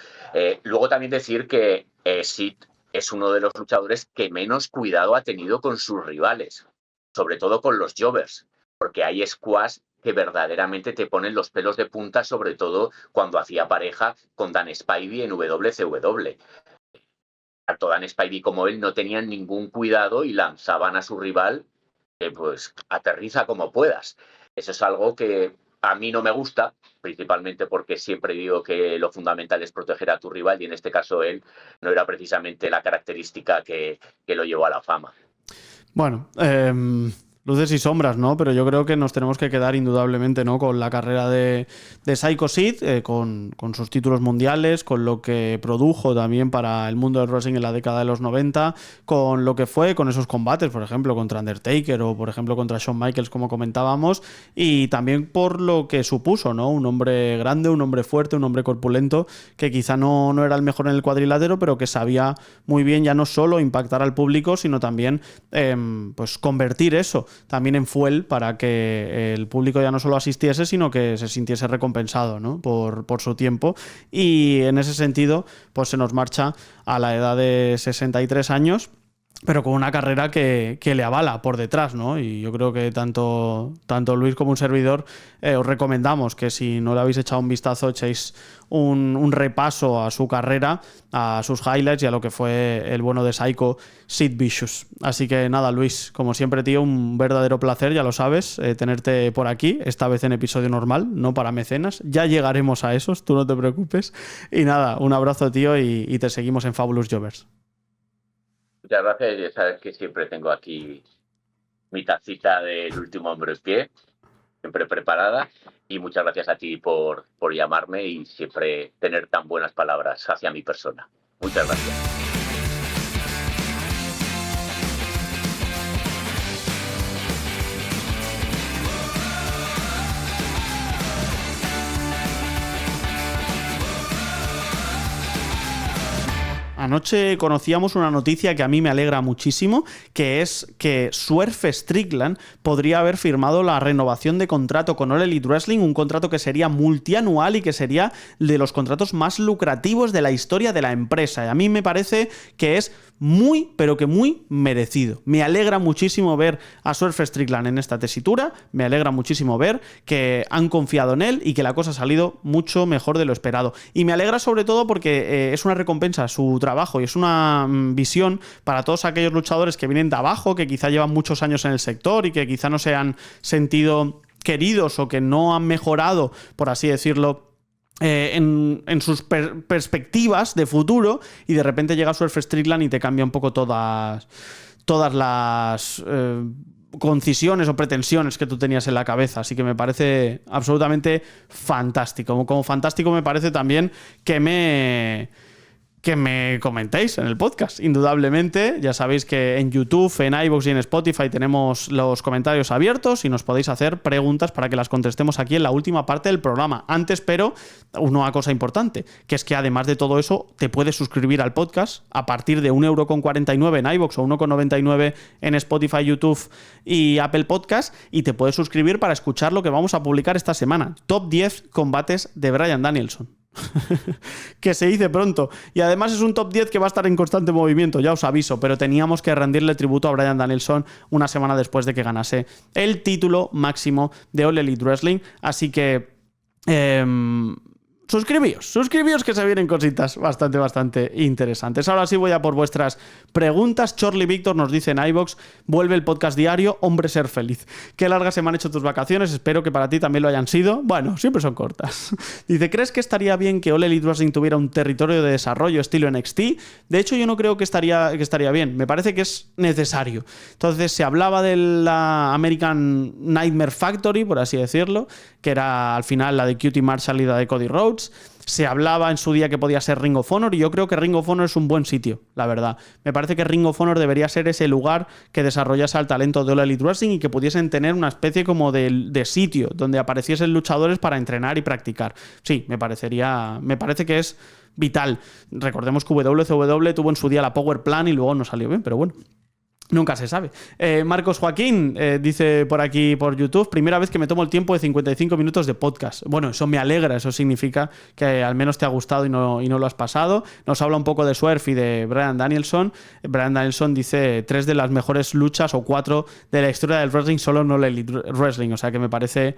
Luego también decir que Sid es uno de los luchadores que menos cuidado ha tenido con sus rivales, sobre todo con los jobbers, porque hay squash que verdaderamente te ponen los pelos de punta, sobre todo cuando hacía pareja con Dan Spivey en WCW. Tanto Dan Spivey como él no tenían ningún cuidado y lanzaban a su rival, pues aterriza como puedas. Eso es algo que a mí no me gusta, principalmente porque siempre digo que lo fundamental es proteger a tu rival y en este caso él no era precisamente la característica que lo llevó a la fama. Bueno, luces y sombras, ¿no? Pero yo creo que nos tenemos que quedar indudablemente, ¿no?, con la carrera de Psycho Sid, con sus títulos mundiales, con lo que produjo también para el mundo del wrestling en la década de los 90, con lo que fue con esos combates, por ejemplo, contra Undertaker o, por ejemplo, contra Shawn Michaels, como comentábamos, y también por lo que supuso, ¿no? Un hombre grande, un hombre fuerte, un hombre corpulento, que quizá no era el mejor en el cuadrilátero, pero que sabía muy bien ya no solo impactar al público, sino también pues convertir eso también en fuel para que el público ya no solo asistiese, sino que se sintiese recompensado, ¿no?, por su tiempo. Y en ese sentido, pues se nos marcha a la edad de 63 años, pero con una carrera que le avala por detrás, ¿no? Y yo creo que tanto Luis como un servidor os recomendamos que si no le habéis echado un vistazo, echéis un repaso a su carrera, a sus highlights y a lo que fue el bueno de Psycho Sid Vicious. Así que nada, Luis, como siempre, tío, un verdadero placer, ya lo sabes, tenerte por aquí, esta vez en episodio normal, no para mecenas. Ya llegaremos a esos, tú no te preocupes. Y nada, un abrazo, tío, y te seguimos en Fabulous Jobbers. Muchas gracias, ya sabes que siempre tengo aquí mi tacita del último hombre en pie, siempre preparada, y muchas gracias a ti por llamarme y siempre tener tan buenas palabras hacia mi persona. Muchas gracias. Anoche conocíamos una noticia que a mí me alegra muchísimo, que es que Swerve Strickland podría haber firmado la renovación de contrato con All Elite Wrestling, un contrato que sería multianual y que sería de los contratos más lucrativos de la historia de la empresa. Y a mí me parece que es muy, pero que muy merecido. Me alegra muchísimo ver a Swerve Strickland en esta tesitura, me alegra muchísimo ver que han confiado en él y que la cosa ha salido mucho mejor de lo esperado. Y me alegra sobre todo porque es una recompensa a su trabajo y es una visión para todos aquellos luchadores que vienen de abajo, que quizá llevan muchos años en el sector y que quizá no se han sentido queridos o que no han mejorado, por así decirlo, en sus perspectivas de futuro, y de repente llega Swerve Strickland y te cambia un poco todas las concisiones o pretensiones que tú tenías en la cabeza. Así que me parece absolutamente fantástico. Como fantástico me parece también que me comentéis en el podcast, indudablemente. Ya sabéis que en YouTube, en iVoox y en Spotify tenemos los comentarios abiertos y nos podéis hacer preguntas para que las contestemos aquí en la última parte del programa. Antes, pero, una cosa importante, que es que además de todo eso, te puedes suscribir al podcast a partir de 1,49€ en iVoox o 1,99€ en Spotify, YouTube y Apple Podcast, y te puedes suscribir para escuchar lo que vamos a publicar esta semana. Top 10 combates de Bryan Danielson. Que se dice pronto, y además es un top 10 que va a estar en constante movimiento, ya os aviso, pero teníamos que rendirle tributo a Bryan Danielson una semana después de que ganase el título máximo de All Elite Wrestling. Así que suscribíos que se vienen cositas bastante interesantes. Ahora sí voy a por vuestras preguntas. Chorley Víctor nos dice en iVoox, vuelve el podcast diario, hombre ser feliz. Qué largas se me han hecho tus vacaciones, espero que para ti también lo hayan sido. Bueno, siempre son cortas. Dice, ¿crees que estaría bien que All Elite Wrestling tuviera un territorio de desarrollo estilo NXT? De hecho, yo no creo que estaría bien. Me parece que es necesario. Entonces, se hablaba de la American Nightmare Factory, por así decirlo, que era al final la de QT Marshall y la de Cody Rhodes. Se hablaba en su día que podía ser Ring of Honor y yo creo que Ring of Honor es un buen sitio, la verdad. Me parece que Ring of Honor debería ser ese lugar que desarrollase al talento de All Elite Wrestling y que pudiesen tener una especie como de sitio donde apareciesen luchadores para entrenar y practicar. Sí, me parece que es vital. Recordemos que WCW tuvo en su día la Power Plan y luego no salió bien, pero bueno. Nunca se sabe. Marcos Joaquín dice por aquí por YouTube, primera vez que me tomo el tiempo de 55 minutos de podcast. Bueno, eso me alegra, eso significa que al menos te ha gustado y no lo has pasado. Nos habla un poco de Swerve y de Bryan Danielson. Bryan Danielson dice 3 de las mejores luchas o 4 de la historia del wrestling, solo no el Elite Wrestling. O sea que me parece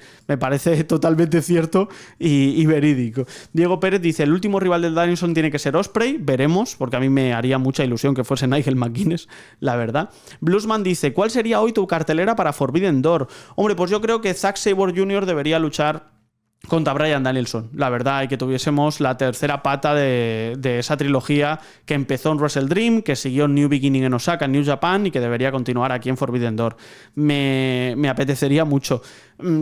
totalmente cierto y verídico. Diego Pérez dice, el último rival del Danielson tiene que ser Ospreay. Veremos, porque a mí me haría mucha ilusión que fuese Nigel McGuinness, la verdad. Bluesman dice, ¿cuál sería hoy tu cartelera para Forbidden Door? Hombre, pues yo creo que Zack Sabre Jr. debería luchar contra Bryan Danielson, la verdad, y que tuviésemos la tercera pata de esa trilogía que empezó en Wrestle Dream, que siguió en New Beginning en Osaka, en New Japan, y que debería continuar aquí en Forbidden Door. Me apetecería mucho.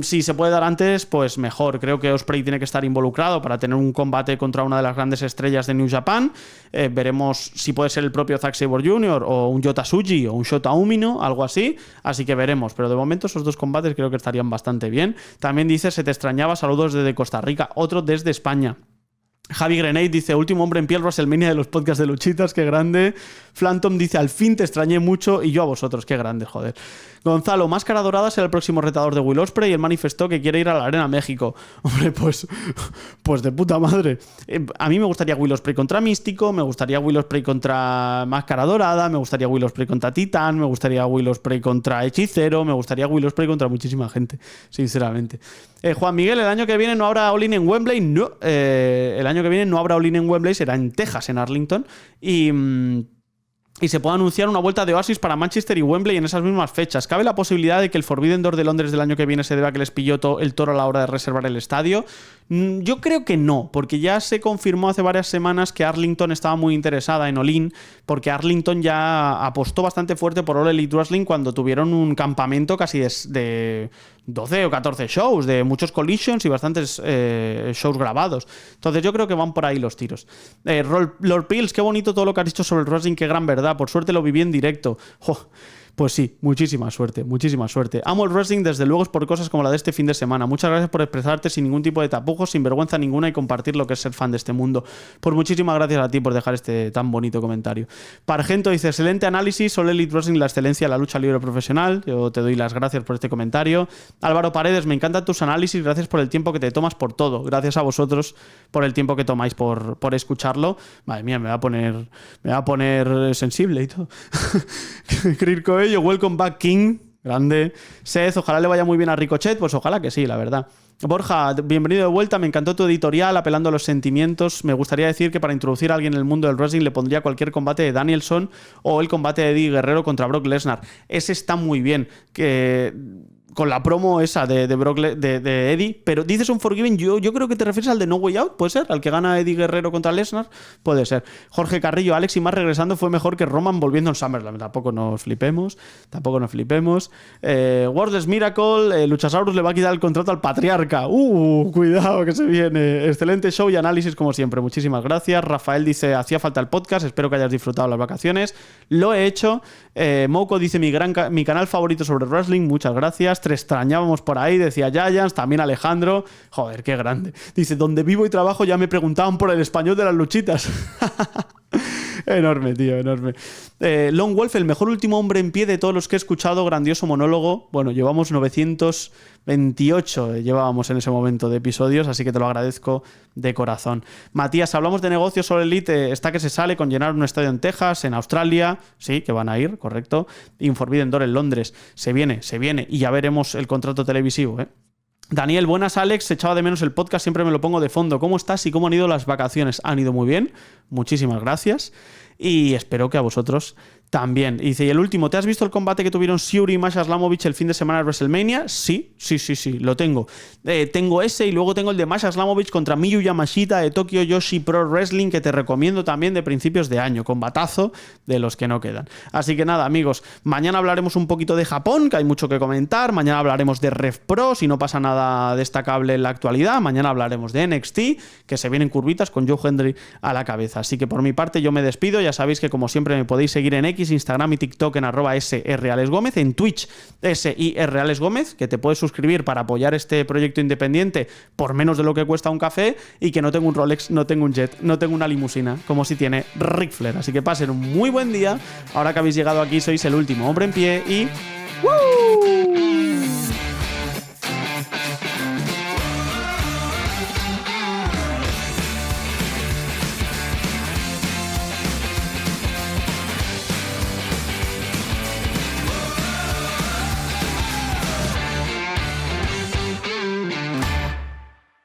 Si se puede dar antes, pues mejor. Creo que Ospreay tiene que estar involucrado para tener un combate contra una de las grandes estrellas de New Japan. Veremos si puede ser el propio Zack Sabre Jr. o un Yota Tsuji o un Shota Umino, algo así. Así que veremos. Pero de momento esos dos combates creo que estarían bastante bien. También dice, se te extrañaba, saludos desde Costa Rica. Otro desde España. Javi Grenade dice, último hombre en pie, el WrestleMania de los podcasts de luchitas, qué grande. Phantom dice, al fin te extrañé mucho y yo a vosotros, qué grande, joder. Gonzalo, Máscara Dorada será el próximo retador de Will Ospreay y él manifestó que quiere ir a la Arena México. Hombre, pues de puta madre. A mí me gustaría Will Ospreay contra Místico, me gustaría Will Ospreay contra Máscara Dorada, me gustaría Will Ospreay contra Titán, me gustaría Will Ospreay contra Hechicero, me gustaría Will Ospreay contra muchísima gente, sinceramente. Juan Miguel, el año que viene no habrá All-In en Wembley. No, el año que viene no habrá All-In en Wembley, será en Texas, en Arlington. Y se puede anunciar una vuelta de Oasis para Manchester y Wembley en esas mismas fechas. ¿Cabe la posibilidad de que el Forbidden Door de Londres del año que viene se deba a que les pilló el toro a la hora de reservar el estadio? Yo creo que no, porque ya se confirmó hace varias semanas que Arlington estaba muy interesada en All-In, porque Arlington ya apostó bastante fuerte por All Elite Wrestling cuando tuvieron un campamento casi de 12 o 14 shows, de muchos collisions y bastantes shows grabados. Entonces yo creo que van por ahí los tiros. Lord Pills, qué bonito todo lo que has dicho sobre el wrestling, qué gran verdad. Por suerte lo viví en directo. ¡Jo! Pues sí, muchísima suerte, muchísima suerte. Amo el wrestling, desde luego es por cosas como la de este fin de semana. Muchas gracias por expresarte sin ningún tipo de tapujos, sin vergüenza ninguna y compartir lo que es ser fan de este mundo. Pues muchísimas gracias a ti por dejar este tan bonito comentario. Pargento dice, excelente análisis, All Elite Wrestling, la excelencia de la lucha libre profesional. Yo te doy las gracias por este comentario. Álvaro Paredes, me encantan tus análisis, gracias por el tiempo que te tomas por todo. Gracias a vosotros por el tiempo que tomáis por escucharlo. Madre mía, me va a poner sensible y todo. Kirko Welcome back, King. Grande. Seth, ojalá le vaya muy bien a Ricochet. Pues ojalá que sí, la verdad. Borja, bienvenido de vuelta. Me encantó tu editorial apelando a los sentimientos. Me gustaría decir que para introducir a alguien en el mundo del wrestling le pondría cualquier combate de Danielson o el combate de Eddie Guerrero contra Brock Lesnar. Ese está muy bien. Con la promo esa de Eddie, pero dices un Forgiven, yo creo que te refieres al de No Way Out, ¿puede ser? Al que gana Eddie Guerrero contra Lesnar, puede ser. Jorge Carrillo, Alex y más regresando fue mejor que Roman volviendo en SummerSlam, tampoco nos flipemos. Wordless Miracle, Luchasaurus le va a quitar el contrato al patriarca. Cuidado que se viene. Excelente show y análisis como siempre, muchísimas gracias. Rafael dice, hacía falta el podcast, espero que hayas disfrutado las vacaciones. Lo he hecho. Moko dice, mi canal favorito sobre wrestling, muchas gracias. Te extrañábamos por ahí, decía Giants, también Alejandro. Joder, qué grande. Dice, donde vivo y trabajo ya me preguntaban por el español de las luchitas. Enorme, tío, enorme. Lone Wolf, el mejor último hombre en pie de todos los que he escuchado, grandioso monólogo. Bueno, llevamos 928, llevábamos en ese momento de episodios, así que te lo agradezco de corazón. Matías, hablamos de negocios sobre Elite, está que se sale con llenar un estadio en Texas, en Australia, sí, que van a ir, correcto. Forbidden Door en Londres, se viene, y ya veremos el contrato televisivo, Daniel, buenas Alex, echaba de menos el podcast, siempre me lo pongo de fondo. ¿Cómo estás y cómo han ido las vacaciones? Han ido muy bien, muchísimas gracias y espero que a vosotros también. Y dice, y el último, ¿te has visto el combate que tuvieron Shuri y Masha Slamovich el fin de semana de WrestleMania? Sí, lo tengo. Tengo ese y luego tengo el de Masha Slamovich contra Miyu Yamashita de Tokyo Yoshi Pro Wrestling, que te recomiendo también, de principios de año. Combatazo de los que no quedan. Así que nada, amigos, mañana hablaremos un poquito de Japón, que hay mucho que comentar. Mañana hablaremos de Rev Pro, si no pasa nada destacable en la actualidad. Mañana hablaremos de NXT, que se vienen curvitas con Joe Hendry a la cabeza. Así que por mi parte yo me despido. Ya sabéis que como siempre me podéis seguir en X, Instagram y TikTok en @sralesgomez, en Twitch SIRAlesgomez, que te puedes suscribir para apoyar este proyecto independiente por menos de lo que cuesta un café, y que no tengo un Rolex, no tengo un jet, no tengo una limusina, como si tiene Ric Flair. Así que pasen un muy buen día. Ahora que habéis llegado aquí, sois el último hombre en pie y... ¡Woo!